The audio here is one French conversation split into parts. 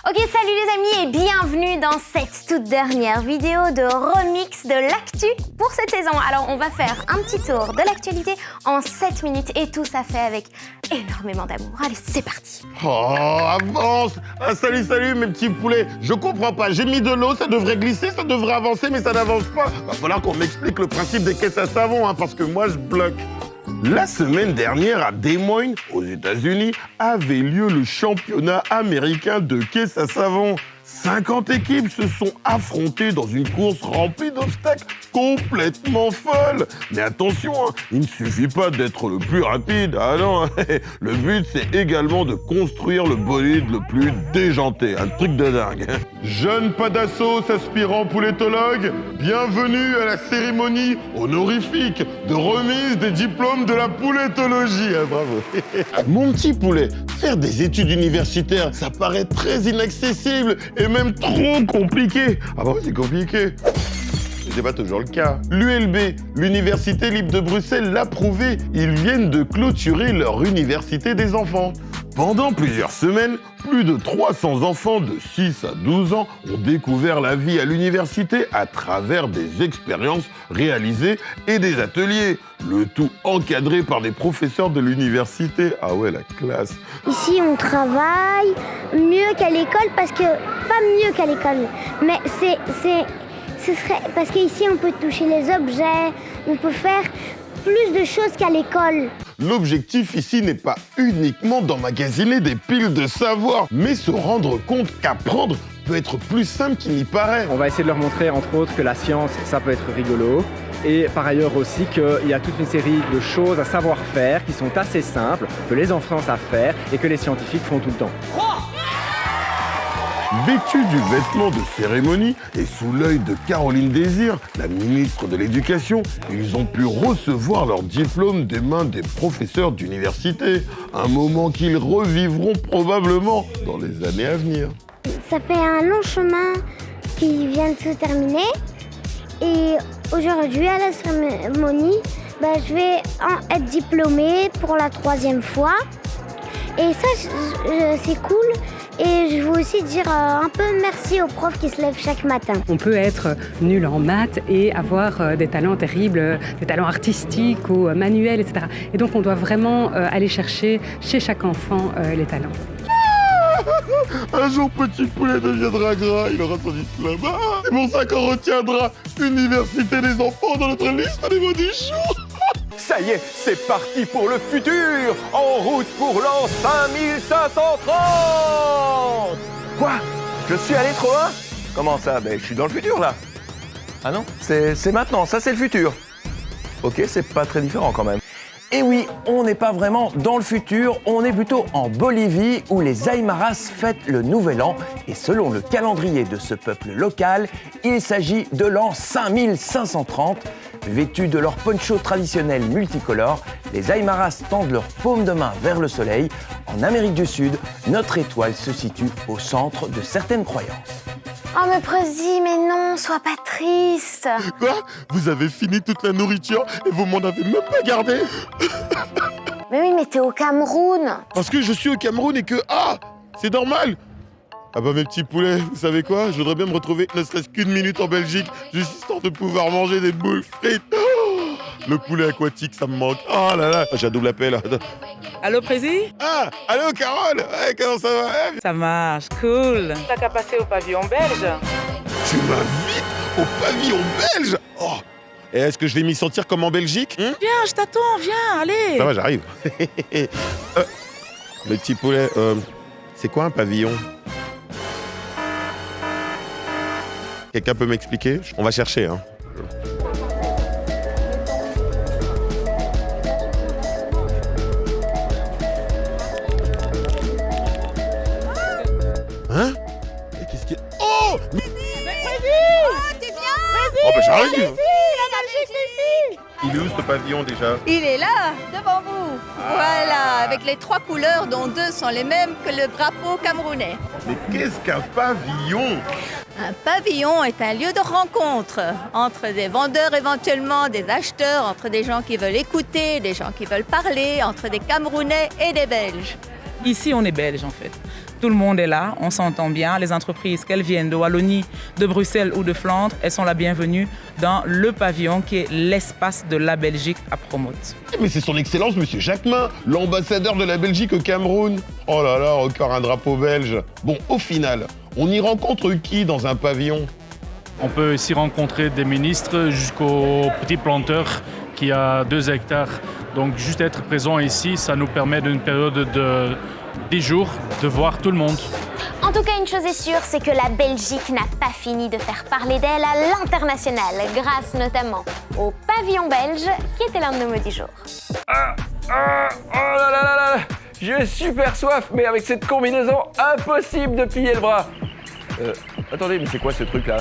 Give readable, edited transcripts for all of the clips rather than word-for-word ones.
Ok, salut les amis et bienvenue dans cette toute dernière vidéo de remix de l'actu pour cette saison. Alors on va faire un petit tour de l'actualité en 7 minutes et tout ça fait avec énormément d'amour. Allez, c'est parti. Oh, avance! Ah, salut mes petits poulets. Je comprends pas, j'ai mis de l'eau, ça devrait glisser, ça devrait avancer, mais ça n'avance pas. Va falloir qu'on m'explique le principe des caisses à savon, hein, parce que moi je bloque. La semaine dernière, à Des Moines, aux États-Unis, avait lieu le championnat américain de caisses à savon. 50 équipes se sont affrontées dans une course remplie d'obstacles complètement folles. Mais attention, hein, il ne suffit pas d'être le plus rapide. Ah non, le but c'est également de construire le bolide le plus déjanté. Un truc de dingue. Jeune Padassos, aspirant pouletologue, bienvenue à la cérémonie honorifique de remise des diplômes de la pouletologie. Ah, bravo. Mon petit poulet, faire des études universitaires, ça paraît très inaccessible et même trop compliqué. Ah bon, c'est compliqué. C'est pas toujours le cas. L'ULB, l'Université libre de Bruxelles, l'a prouvé. Ils viennent de clôturer leur université des enfants. Pendant plusieurs semaines, plus de 300 enfants de 6 à 12 ans ont découvert la vie à l'université à travers des expériences réalisées et des ateliers. Le tout encadré par des professeurs de l'université. Ah ouais, la classe. Ici, on travaille mieux qu'à l'école parce que... Pas mieux qu'à l'école, mais ce serait... Parce qu'ici, on peut toucher les objets, on peut faire plus de choses qu'à l'école. L'objectif ici n'est pas uniquement d'emmagasiner des piles de savoir, mais se rendre compte qu'apprendre peut être plus simple qu'il n'y paraît. On va essayer de leur montrer, entre autres, que la science, ça peut être rigolo. Et par ailleurs aussi qu'il y a toute une série de choses à savoir faire qui sont assez simples, que les enfants savent faire et que les scientifiques font tout le temps. Vêtus du vêtement de cérémonie et sous l'œil de Caroline Désir, la ministre de l'Éducation, ils ont pu recevoir leur diplôme des mains des professeurs d'université. Un moment qu'ils revivront probablement dans les années à venir. Ça fait un long chemin qui vient de se terminer. Et aujourd'hui, à la cérémonie, je vais être diplômée pour la 3e fois. Et ça, c'est cool. Et je veux aussi dire un peu merci aux profs qui se lèvent chaque matin. On peut être nul en maths et avoir des talents terribles, des talents artistiques ou manuels, etc. Et donc on doit vraiment aller chercher chez chaque enfant les talents. Un jour, petit poulet deviendra gras, il aura son diplôme. Ah, c'est pour ça qu'on retiendra Université des enfants dans notre liste des mots du jour. Ça y est, c'est parti pour le futur. En route pour l'an 5530. Quoi? Je suis allé trop loin? Comment ça? Je suis dans le futur, là. Ah non? C'est maintenant, ça c'est le futur. Ok, c'est pas très différent quand même. Et oui, on n'est pas vraiment dans le futur, on est plutôt en Bolivie où les Aymaras fêtent le Nouvel An. Et selon le calendrier de ce peuple local, il s'agit de l'an 5530. Vêtus de leur poncho traditionnel multicolore, les Aymaras tendent leur paume de main vers le soleil. En Amérique du Sud, notre étoile se situe au centre de certaines croyances. Oh mais Prezi, mais non, sois pas triste. Quoi? Vous avez fini toute la nourriture et vous m'en avez même pas gardé? Mais oui, mais t'es au Cameroun. Parce que je suis au Cameroun et que... Ah! C'est normal! Ah bah mes petits poulets, vous savez quoi? Je voudrais bien me retrouver ne serait-ce qu'une minute en Belgique, juste histoire de pouvoir manger des boules frites. Oh, le poulet aquatique, ça me manque. Oh là là, j'ai un double appel. Allô, Prési? Ah, allô Carole? Ouais, comment ça va? Ça marche, cool. T'as qu'à passer au pavillon belge. Tu m'invites au pavillon belge? Oh! Et est-ce que je vais m'y sentir comme en Belgique? Viens, je t'attends, viens, allez. Ça va, j'arrive. Mes petits poulets, c'est quoi un pavillon? Quelqu'un peut m'expliquer? On va chercher, hein. Hein? Mais qu'est-ce qu'il y a? Oh! Mais Tu viens? oh, bah j'arrive! La Belgique, c'est ici. Il est où ce pavillon déjà? Il est là, devant vous. Voilà, avec les 3 couleurs dont 2 sont les mêmes que le drapeau camerounais. Mais qu'est-ce qu'un pavillon? Un pavillon est un lieu de rencontre entre des vendeurs éventuellement, des acheteurs, entre des gens qui veulent écouter, des gens qui veulent parler, entre des Camerounais et des Belges. Ici, on est belge en fait. Tout le monde est là, on s'entend bien. Les entreprises, qu'elles viennent de Wallonie, de Bruxelles ou de Flandre, elles sont la bienvenue dans le pavillon qui est l'espace de la Belgique à Promote. Mais c'est son Excellence, Monsieur Jacquemin, l'ambassadeur de la Belgique au Cameroun. Oh là là, encore un drapeau belge. Bon, au final, on y rencontre qui dans un pavillon? On peut ici rencontrer des ministres jusqu'au petit planteur qui a 2 hectares. Donc juste être présent ici, ça nous permet d'une période de 10 jours de voir tout le monde. En tout cas, une chose est sûre, c'est que la Belgique n'a pas fini de faire parler d'elle à l'international, grâce notamment au pavillon belge, qui était l'un de nos mots du jour. Oh là là là là, j'ai super soif, mais avec cette combinaison, impossible de plier le bras. Attendez, mais c'est quoi ce truc-là?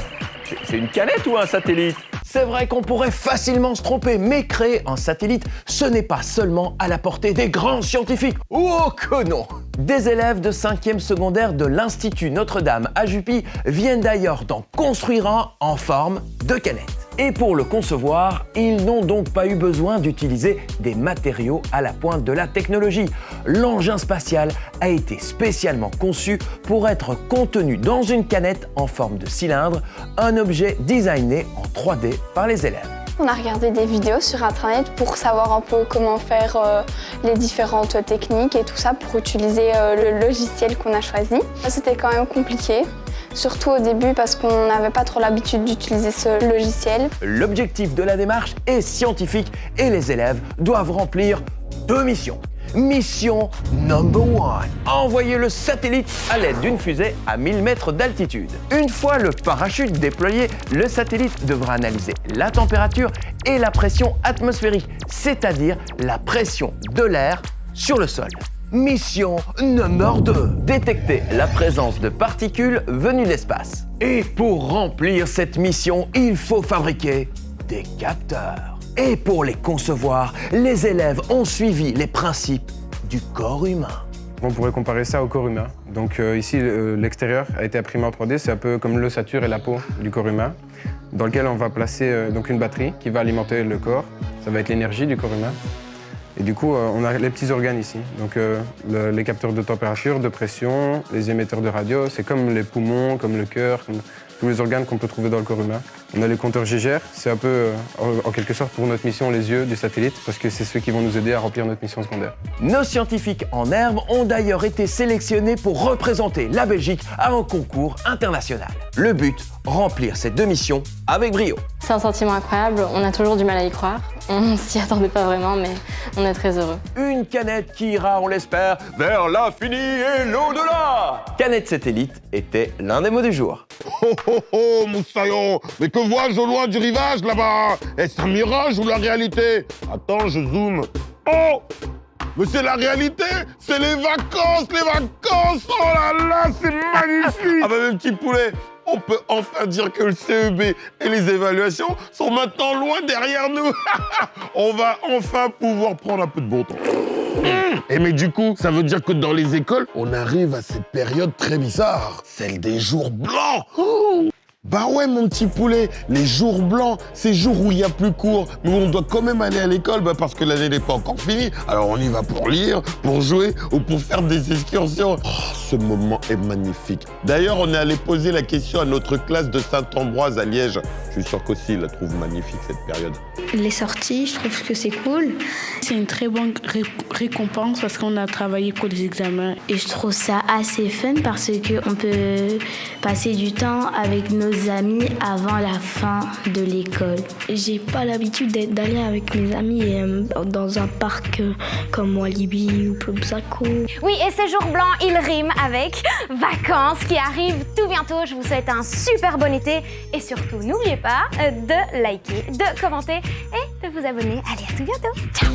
C'est une canette ou un satellite? C'est vrai qu'on pourrait facilement se tromper, mais créer un satellite, ce n'est pas seulement à la portée des grands scientifiques. Oh que non! Des élèves de 5e secondaire de l'Institut Notre-Dame à Jupy viennent d'ailleurs d'en construire un en forme de canette. Et pour le concevoir, ils n'ont donc pas eu besoin d'utiliser des matériaux à la pointe de la technologie. L'engin spatial a été spécialement conçu pour être contenu dans une canette en forme de cylindre, un objet designé en 3D par les élèves. On a regardé des vidéos sur internet pour savoir un peu comment faire les différentes techniques et tout ça pour utiliser le logiciel qu'on a choisi. C'était quand même compliqué. Surtout au début parce qu'on n'avait pas trop l'habitude d'utiliser ce logiciel. L'objectif de la démarche est scientifique et les élèves doivent remplir 2 missions. Mission number 1. Envoyer le satellite à l'aide d'une fusée à 1000 mètres d'altitude. Une fois le parachute déployé, le satellite devra analyser la température et la pression atmosphérique, c'est-à-dire la pression de l'air sur le sol. Mission number 2. Détecter la présence de particules venues de l'espace. Et pour remplir cette mission, il faut fabriquer des capteurs. Et pour les concevoir, les élèves ont suivi les principes du corps humain. On pourrait comparer ça au corps humain. Donc ici, l'extérieur a été imprimé en 3D, c'est un peu comme l'ossature et la peau du corps humain, dans lequel on va placer donc une batterie qui va alimenter le corps. Ça va être l'énergie du corps humain. Et du coup, on a les petits organes ici. Donc les capteurs de température, de pression, les émetteurs de radio, c'est comme les poumons, comme le cœur, comme tous les organes qu'on peut trouver dans le corps humain. On a les compteurs Geiger, c'est un peu, en quelque sorte, pour notre mission, les yeux du satellite, parce que c'est ceux qui vont nous aider à remplir notre mission secondaire. Nos scientifiques en herbe ont d'ailleurs été sélectionnés pour représenter la Belgique à un concours international. Le but, remplir ces 2 missions avec brio. C'est un sentiment incroyable, on a toujours du mal à y croire. On s'y attendait pas vraiment, mais on est très heureux. Une canette qui ira, on l'espère, vers l'infini et l'au-delà. Canette satellite était l'un des mots du jour. Oh oh oh, Moussaillon, mais que vois-je au loin du rivage là-bas? Est-ce un mirage ou la réalité? Attends, je zoome. Oh! Mais c'est la réalité, c'est les vacances, oh là là, c'est magnifique. Ah bah mes petits poulets, on peut enfin dire que le CEB et les évaluations sont maintenant loin derrière nous. On va enfin pouvoir prendre un peu de bon temps. Et mais du coup, ça veut dire que dans les écoles, on arrive à cette période très bizarre, celle des jours blancs. Bah ouais, mon petit poulet, les jours blancs, ces jours où il y a plus cours, mais où on doit quand même aller à l'école parce que l'année n'est pas encore finie. Alors on y va pour lire, pour jouer ou pour faire des excursions. Oh, ce moment est magnifique. D'ailleurs, on est allé poser la question à notre classe de Saint-Ambroise à Liège. Je suis sûr qu'aussi, il la trouve magnifique, cette période. Les sorties, je trouve que c'est cool. C'est une très bonne récompense parce qu'on a travaillé pour les examens. Et je trouve ça assez fun parce qu'on peut passer du temps avec nos amis avant la fin de l'école. J'ai pas l'habitude d'aller avec mes amis dans un parc comme Walibi ou Plopsaco. Oui, et ces jours blancs, ils riment avec vacances qui arrivent tout bientôt. Je vous souhaite un super bon été et surtout, n'oubliez pas de liker, de commenter et de vous abonner. Allez, à tout bientôt. Ciao!